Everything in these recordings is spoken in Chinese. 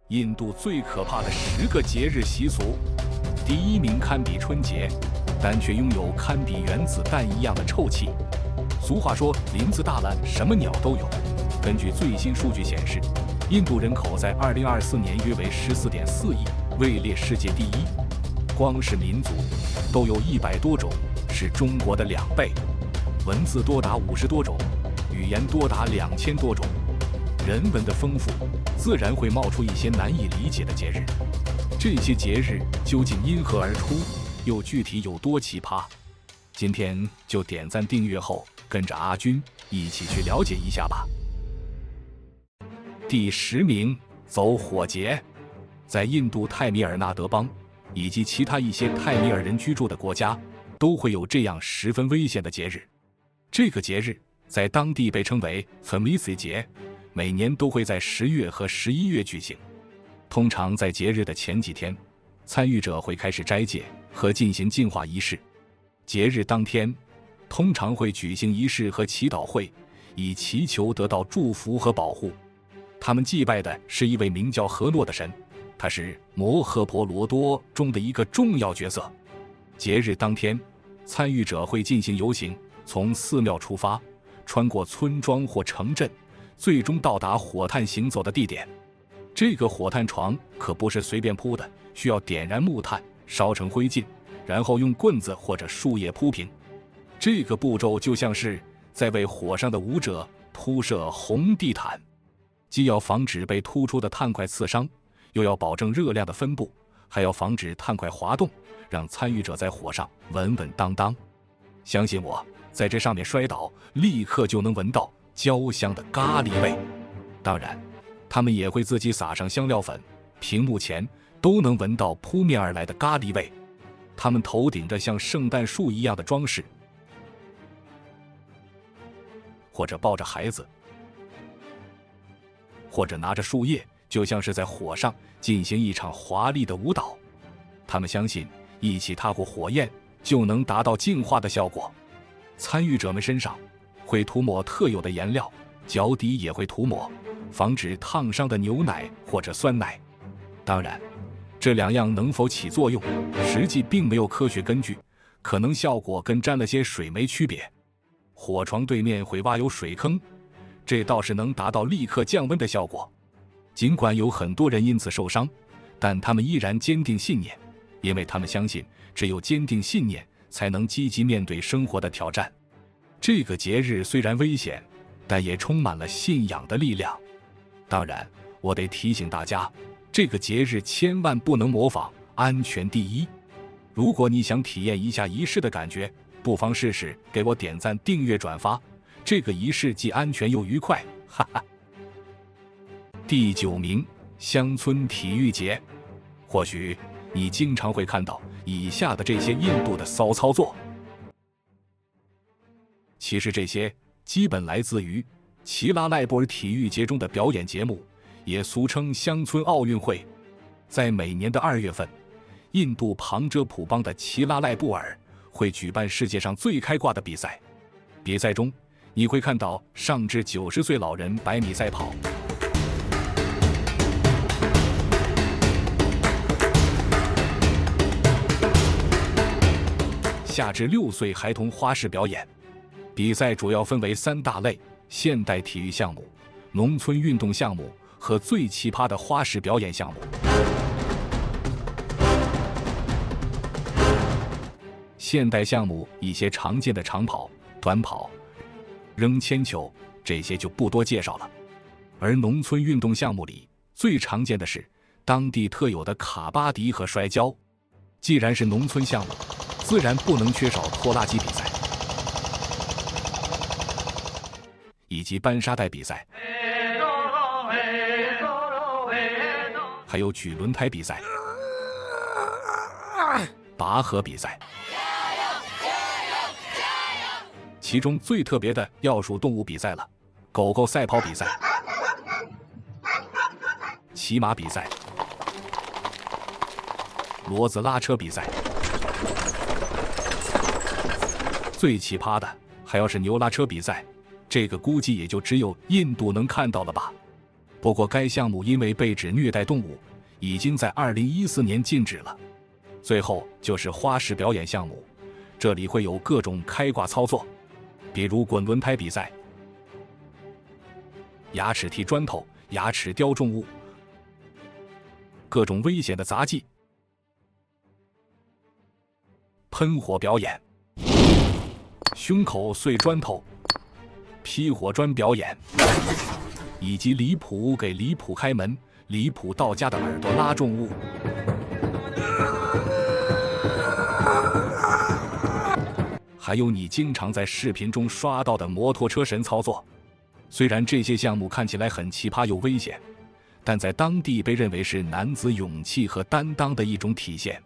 印度最可怕的10个节日习俗，第1名堪比春节，但却拥有堪比原子弹一样的臭气。俗话说，林子大了，什么鸟都有。根据最新数据显示，印度人口在2024年约为14.4亿，位列世界第1。光是民族都有100多种，是中国的2倍。文字多达50多种，语言多达2000多种。人文的丰富，自然会冒出一些难以理解的节日。这些节日究竟因何而出，又具体有多奇葩？今天就点赞订阅后，跟着阿军一起去了解一下吧。第10名，走火节。在印度泰米尔纳德邦以及其他一些泰米尔人居住的国家，都会有这样十分危险的节日。这个节日在当地被称为 Famisi 节，每年都会在10月和11月举行。通常在节日的前几天，参与者会开始斋戒和进行净化仪式。节日当天，通常会举行仪式和祈祷会，以祈求得到祝福和保护。他们祭拜的是一位名叫荷诺的神，他是摩诃婆罗多中的一个重要角色。节日当天，参与者会进行游行，从寺庙出发，穿过村庄或城镇，最终到达火炭行走的地点。这个火炭床可不是随便铺的，需要点燃木炭，烧成灰烬，然后用棍子或者树叶铺平。这个步骤就像是在为火上的舞者铺设红地毯，既要防止被突出的炭块刺伤，又要保证热量的分布，还要防止炭块滑动，让参与者在火上稳稳当当。相信我，在这上面摔倒，立刻就能闻到焦香的咖喱味。当然，他们也会自己撒上香料粉，屏幕前都能闻到扑面而来的咖喱味。他们头顶着像圣诞树一样的装饰，或者抱着孩子，或者拿着树叶，就像是在火上进行一场华丽的舞蹈。他们相信一起踏过火焰就能达到净化的效果。参与者们身上会涂抹特有的颜料，脚底也会涂抹，防止烫伤的牛奶或者酸奶。当然，这2样能否起作用，实际并没有科学根据，可能效果跟沾了些水没区别。火床对面会挖有水坑，这倒是能达到立刻降温的效果。尽管有很多人因此受伤，但他们依然坚定信念，因为他们相信只有坚定信念才能积极面对生活的挑战。这个节日虽然危险，但也充满了信仰的力量。当然，我得提醒大家，这个节日千万不能模仿，安全第一。如果你想体验一下仪式的感觉，不妨试试给我点赞、订阅、转发。这个仪式既安全又愉快，哈哈。第9名，乡村体育节。或许你经常会看到以下的这些印度的骚操作，其实这些基本来自于奇拉赖布尔体育节中的表演节目，也俗称乡村奥运会。在每年的2月份，印度旁遮普邦的奇拉赖布尔会举办世界上最开挂的比赛。比赛中，你会看到上至90岁老人100米赛跑，下至6岁孩童花式表演。比赛主要分为3大类：现代体育项目、农村运动项目和最奇葩的花式表演项目。现代项目一些常见的长跑、短跑、扔铅球，这些就不多介绍了。而农村运动项目里最常见的是当地特有的卡巴迪和摔跤。既然是农村项目，自然不能缺少拖拉机比赛，以及搬沙袋比赛，还有举轮胎比赛、拔河比赛。其中最特别的要数动物比赛了，狗狗赛跑比赛、骑马比赛、骡子拉车比赛。最奇葩的还要是牛拉车比赛，这个估计也就只有印度能看到了吧。不过该项目因为被指虐待动物，已经在2014年禁止了。最后就是花式表演项目，这里会有各种开挂操作，比如滚轮胎比赛、牙齿踢砖头、牙齿雕重物、各种危险的杂技、喷火表演、胸口碎砖头、劈火砖表演，以及离谱给离谱开门、离谱到家的耳朵拉重物。还有你经常在视频中刷到的摩托车神操作。虽然这些项目看起来很奇葩又危险，但在当地被认为是男子勇气和担当的一种体现。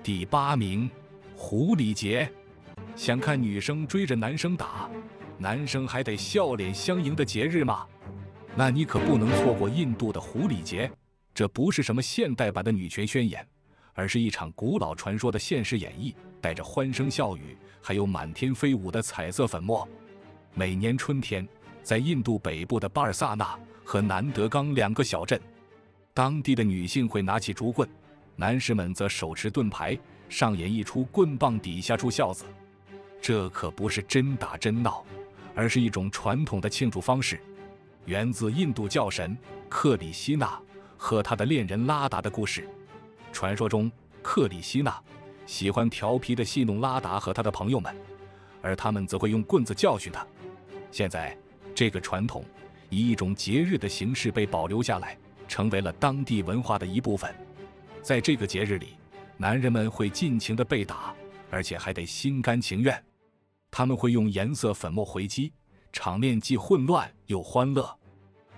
第8名，狐狸节。想看女生追着男生打，男生还得笑脸相迎的节日吗？那你可不能错过印度的狐狸节。这不是什么现代版的女权宣言，而是一场古老传说的现实演绎，带着欢声笑语，还有满天飞舞的彩色粉末。每年春天，在印度北部的巴尔萨纳和南德冈2个小镇，当地的女性会拿起竹棍，男士们则手持盾牌，上演一出棍棒底下出孝子。这可不是真打真闹，而是一种传统的庆祝方式，源自印度教神克里希那和他的恋人拉达的故事。传说中，克里希那喜欢调皮地戏弄拉达和他的朋友们，而他们则会用棍子教训他。现在，这个传统以一种节日的形式被保留下来，成为了当地文化的一部分。在这个节日里，男人们会尽情地被打，而且还得心甘情愿。他们会用颜色粉末回击，场面既混乱又欢乐。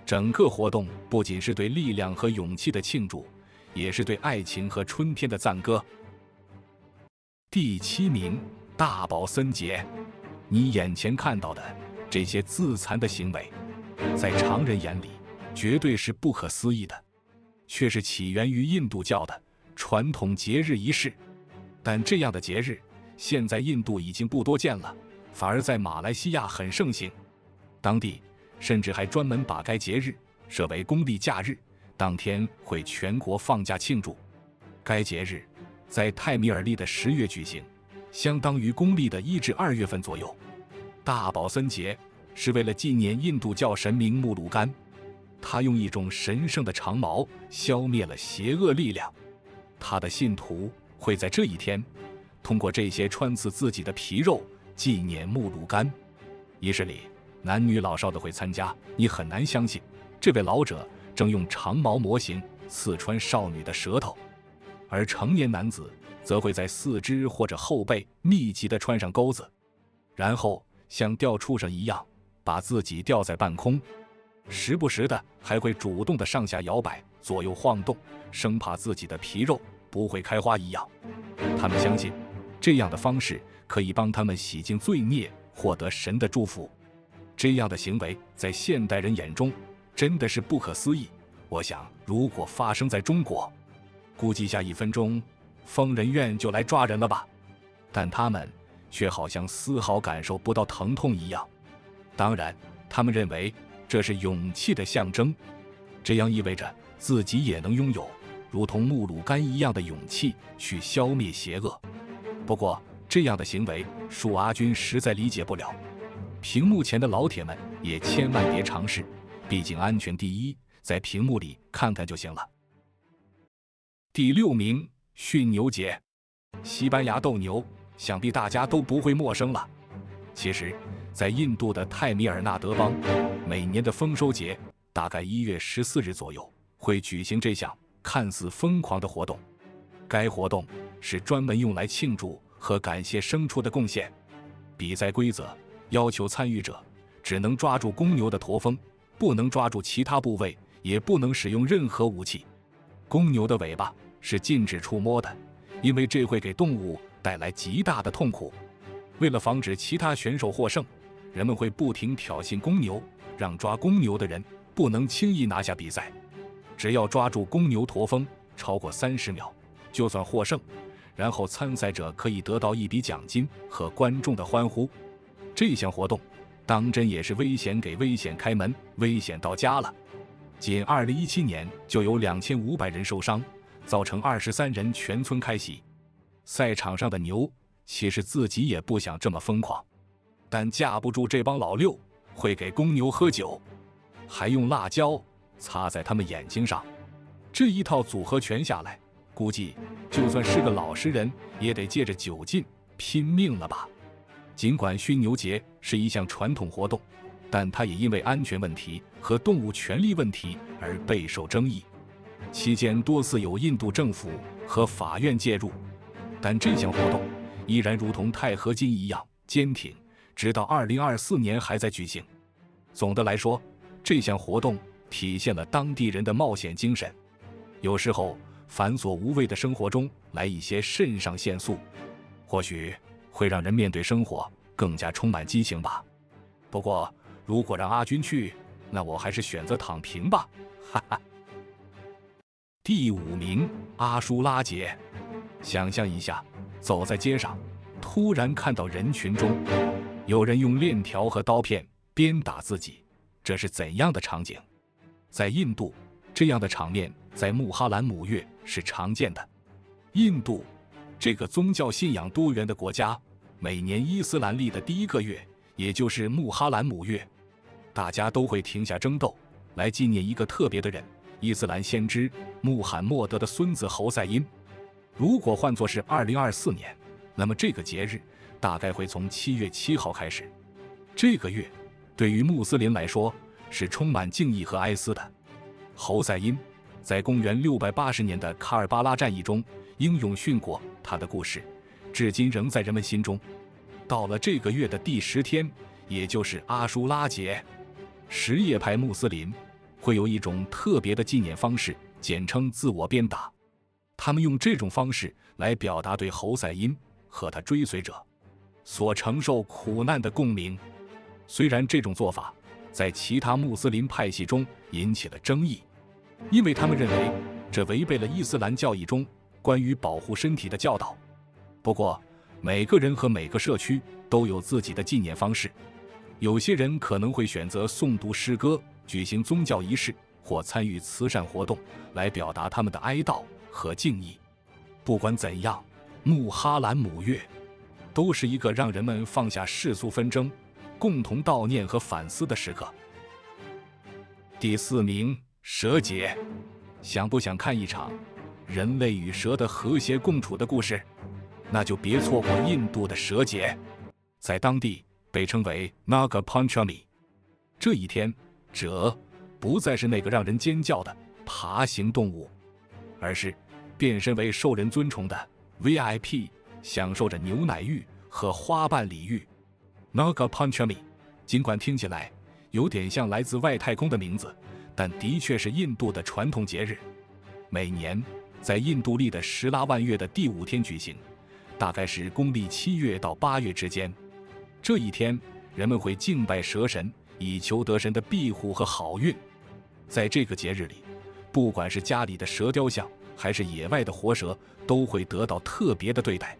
整个活动不仅是对力量和勇气的庆祝，也是对爱情和春天的赞歌。第7名，大宝森节。你眼前看到的这些自残的行为，在常人眼里绝对是不可思议的，却是起源于印度教的传统节日仪式。但这样的节日现在印度已经不多见了，反而在马来西亚很盛行。当地甚至还专门把该节日设为公历假日，当天会全国放假庆祝。该节日在泰米尔历的10月举行，相当于公历的1至2月份左右。大宝森节是为了纪念印度教神明穆鲁干，他用一种神圣的长矛消灭了邪恶力量。他的信徒会在这一天通过这些穿刺自己的皮肉纪念穆鲁干。仪式里男女老少都会参加，你很难相信这位老者正用长矛模型刺穿少女的舌头，而成年男子则会在4肢或者后背密集地穿上钩子，然后像吊畜生一样把自己吊在半空，时不时的还会主动的上下摇摆，左右晃动，生怕自己的皮肉不会开花一样。他们相信这样的方式可以帮他们洗净罪孽，获得神的祝福。这样的行为在现代人眼中真的是不可思议。我想如果发生在中国，估计下1分钟疯人院就来抓人了吧。但他们却好像丝毫感受不到疼痛一样。当然，他们认为这是勇气的象征，这样意味着自己也能拥有如同穆鲁干一样的勇气去消灭邪恶。不过，这样的行为树阿军实在理解不了。屏幕前的老铁们也千万别尝试，毕竟安全第一，在屏幕里看看就行了。第6名，驯牛节。西班牙斗牛想必大家都不会陌生了。其实，在印度的泰米尔纳德邦，每年的丰收节大概1月14日左右会举行这项看似疯狂的活动。该活动是专门用来庆祝和感谢牲畜的贡献。比赛规则要求参与者只能抓住公牛的驼峰，不能抓住其他部位，也不能使用任何武器。公牛的尾巴是禁止触摸的，因为这会给动物带来极大的痛苦。为了防止其他选手获胜，人们会不停挑衅公牛，让抓公牛的人不能轻易拿下比赛。只要抓住公牛驼峰超过30秒，就算获胜，然后参赛者可以得到一笔奖金和观众的欢呼。这项活动当真也是危险给危险开门，危险到家了。仅2017年就有2500人受伤，造成23人全村开洗。赛场上的牛其实自己也不想这么疯狂，但架不住这帮老六会给公牛喝酒，还用辣椒擦在他们眼睛上。这一套组合拳下来，估计就算是个老实人也得借着酒劲拼命了吧。尽管驯牛节是一项传统活动，但它也因为安全问题和动物权利问题而备受争议。期间多次有印度政府和法院介入，但这项活动依然如同钛合金一样坚挺，直到2024年还在举行。总的来说，这项活动体现了当地人的冒险精神。有时候繁琐无味的生活中来一些肾上腺素，或许会让人面对生活更加充满激情吧。不过如果让阿军去，那我还是选择躺平吧，哈哈。第5名，阿舒拉节。想象一下，走在街上，突然看到人群中有人用链条和刀片鞭打自己，这是怎样的场景？在印度，这样的场面在穆哈兰姆月是常见的。印度这个宗教信仰多元的国家，每年伊斯兰历的第1个月，也就是穆哈兰姆月，大家都会停下争斗，来纪念一个特别的人——伊斯兰先知穆罕默德的孙子侯赛因。如果换作是2024年，那么这个节日大概会从7月7号开始。这个月对于穆斯林来说是充满敬意和哀思的。侯赛因在公元680年的卡尔巴拉战役中英勇殉国，他的故事至今仍在人们心中。到了这个月的第10天，也就是阿舒拉节，什叶派穆斯林会有一种特别的纪念方式，简称自我鞭打。他们用这种方式来表达对侯赛因和他追随者所承受苦难的共鸣。虽然这种做法在其他穆斯林派系中引起了争议，因为他们认为这违背了伊斯兰教义中关于保护身体的教导。不过，每个人和每个社区都有自己的纪念方式。有些人可能会选择诵读诗歌、举行宗教仪式或参与慈善活动，来表达他们的哀悼和敬意。不管怎样，穆哈兰姆月都是一个让人们放下世俗纷争，共同悼念和反思的时刻。第4名，蛇节。想不想看一场人类与蛇的和谐共处的故事？那就别错过印度的蛇节，在当地被称为 Naga Panchami。这一天，蛇不再是那个让人尖叫的爬行动物，而是变身为受人尊崇的 VIP， 享受着牛奶浴和花瓣礼遇。Naga Panchami 尽管听起来有点像来自外太空的名字，但的确是印度的传统节日。每年在印度历的什拉万月的第5天举行，大概是公历7月到8月之间。这一天，人们会敬拜蛇神，以求得神的庇护和好运。在这个节日里，不管是家里的蛇雕像，还是野外的活蛇，都会得到特别的对待。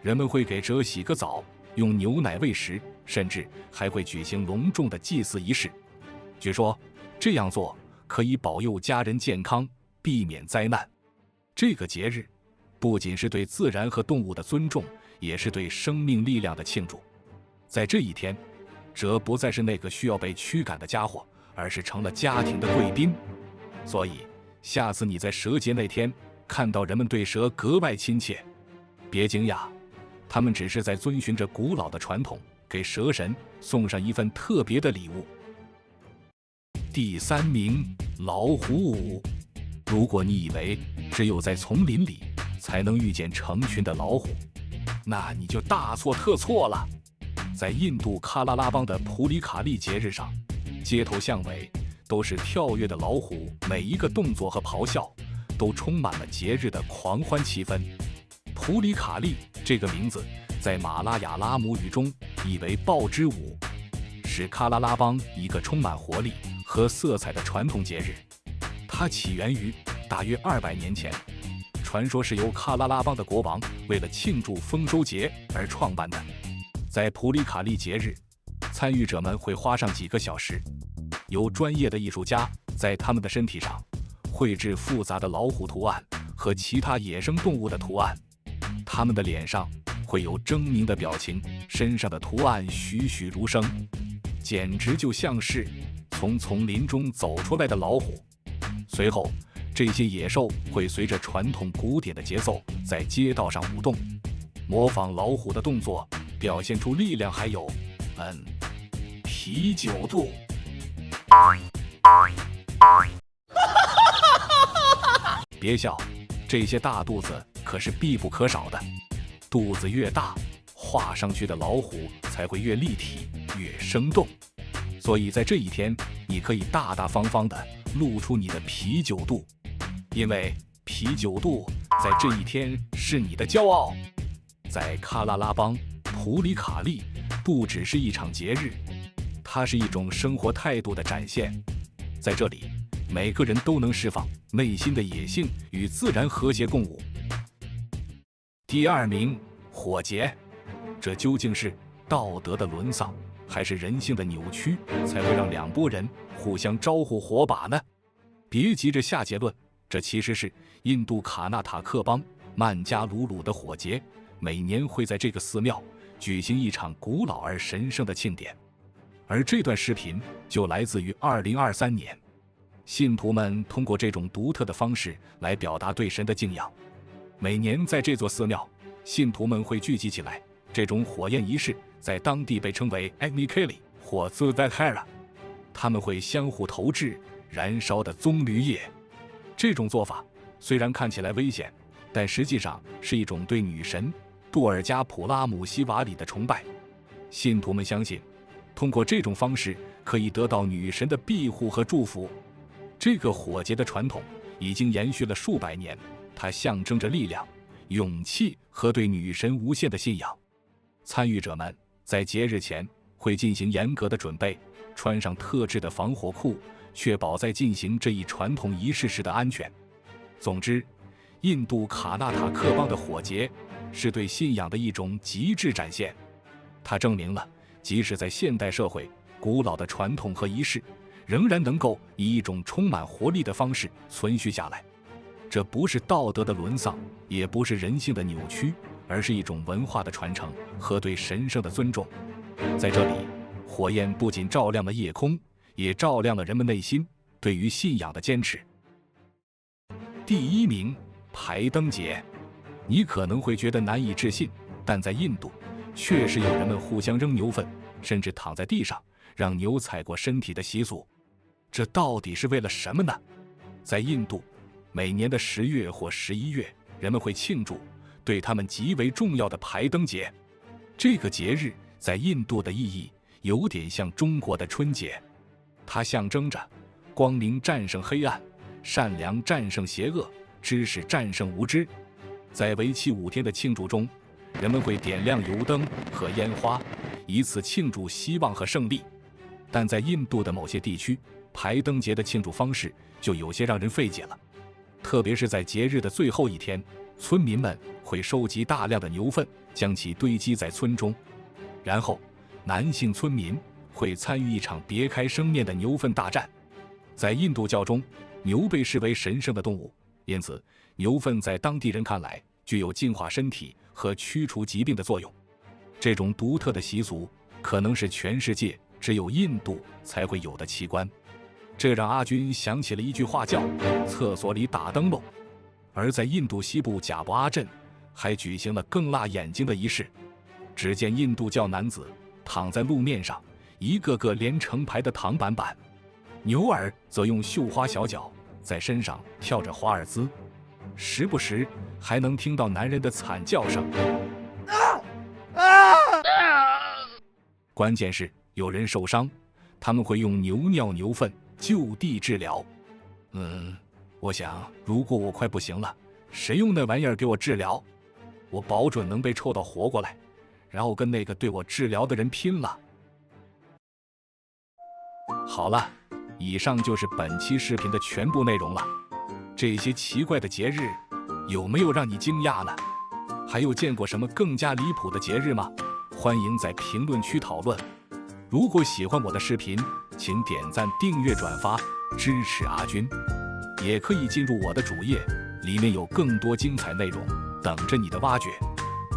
人们会给蛇洗个澡，用牛奶喂食，甚至还会举行隆重的祭祀仪式。据说这样做可以保佑家人健康，避免灾难。这个节日不仅是对自然和动物的尊重，也是对生命力量的庆祝。在这一天，蛇不再是那个需要被驱赶的家伙，而是成了家庭的贵宾。所以下次你在蛇节那天看到人们对蛇格外亲切，别惊讶，他们只是在遵循着古老的传统，给蛇神送上一份特别的礼物。第3名，老虎舞。如果你以为只有在丛林里才能遇见成群的老虎，那你就大错特错了。在印度喀拉拉邦的普里卡利节日上，街头巷尾都是跳跃的老虎，每一个动作和咆哮都充满了节日的狂欢气氛。普里卡利这个名字在马拉雅拉姆语中意为豹之舞，是喀拉拉邦一个充满活力和色彩的传统节日。它起源于大约200年前，传说是由喀拉拉邦的国王为了庆祝丰收节而创办的。在普里卡利节日，参与者们会花上几个小时，由专业的艺术家在它们的身体上绘制复杂的老虎图案和其他野生动物的图案，它们的脸上会有狰狞的表情，身上的图案栩栩如生，简直就像是从丛林中走出来的老虎。随后，这些野兽会随着传统古典的节奏在街道上舞动，模仿老虎的动作，表现出力量，还有啤酒肚。别笑，这些大肚子可是必不可少的。肚子越大，画上去的老虎才会越立体、越生动。所以在这一天，你可以大大方方地露出你的啤酒肚，因为啤酒肚在这一天是你的骄傲。在喀拉拉邦普里卡利，不只是一场节日，它是一种生活态度的展现。在这里，每个人都能释放内心的野性，与自然和谐共舞。第2名，火节。这究竟是道德的沦丧，还是人性的扭曲，才会让2拨人互相招呼火把呢？别急着下结论，这其实是印度卡纳塔克邦曼加鲁鲁的火节，每年会在这个寺庙举行一场古老而神圣的庆典。而这段视频就来自于2023年，信徒们通过这种独特的方式来表达对神的敬仰。每年在这座寺庙，信徒们会聚集起来，这种火焰仪式在当地被称为 Agnikali 或 Sudhara， 他们会相互投掷燃烧的棕榈叶。这种做法虽然看起来危险，但实际上是一种对女神杜尔加普拉姆西瓦里的崇拜。信徒们相信，通过这种方式可以得到女神的庇护和祝福。这个火节的传统已经延续了数百年，它象征着力量、勇气和对女神无限的信仰。参与者们在节日前会进行严格的准备，穿上特制的防火裤，确保在进行这一传统仪式时的安全。总之，印度卡纳塔克邦的火节是对信仰的一种极致展现。它证明了，即使在现代社会，古老的传统和仪式仍然能够以一种充满活力的方式存续下来。这不是道德的沦丧，也不是人性的扭曲，而是一种文化的传承和对神圣的尊重。在这里，火焰不仅照亮了夜空，也照亮了人们内心对于信仰的坚持。第1名，排灯节。你可能会觉得难以置信，但在印度，确实有人们互相扔牛粪，甚至躺在地上让牛踩过身体的习俗。这到底是为了什么呢？在印度，每年的10月或11月，人们会庆祝对他们极为重要的排灯节。这个节日在印度的意义有点像中国的春节，它象征着光明战胜黑暗，善良战胜邪恶，知识战胜无知。在为期5天的庆祝中，人们会点亮油灯和烟花，以此庆祝希望和胜利。但在印度的某些地区，排灯节的庆祝方式就有些让人费解了。特别是在节日的最后一天，村民们会收集大量的牛粪，将其堆积在村中，然后男性村民会参与一场别开生面的牛粪大战。在印度教中，牛被视为神圣的动物，因此牛粪在当地人看来具有净化身体和驱除疾病的作用。这种独特的习俗可能是全世界只有印度才会有的奇观。这让阿军想起了一句话，叫厕所里打灯笼。而在印度西部贾布阿镇还举行了更辣眼睛的仪式。只见印度教男子躺在路面上，一个个连成排的躺板板，牛儿则用绣花小脚在身上跳着华尔兹，时不时还能听到男人的惨叫声。关键是有人受伤，他们会用牛尿牛粪就地治疗。我想如果我快不行了，谁用那玩意儿给我治疗？我保准能被臭到活过来，然后跟那个对我治疗的人拼了。好了，以上就是本期视频的全部内容了。这些奇怪的节日有没有让你惊讶呢？还有见过什么更加离谱的节日吗？欢迎在评论区讨论。如果喜欢我的视频，请点赞、订阅、转发，支持阿军。也可以进入我的主页，里面有更多精彩内容等着你的挖掘。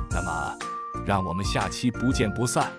那么，让我们下期不见不散。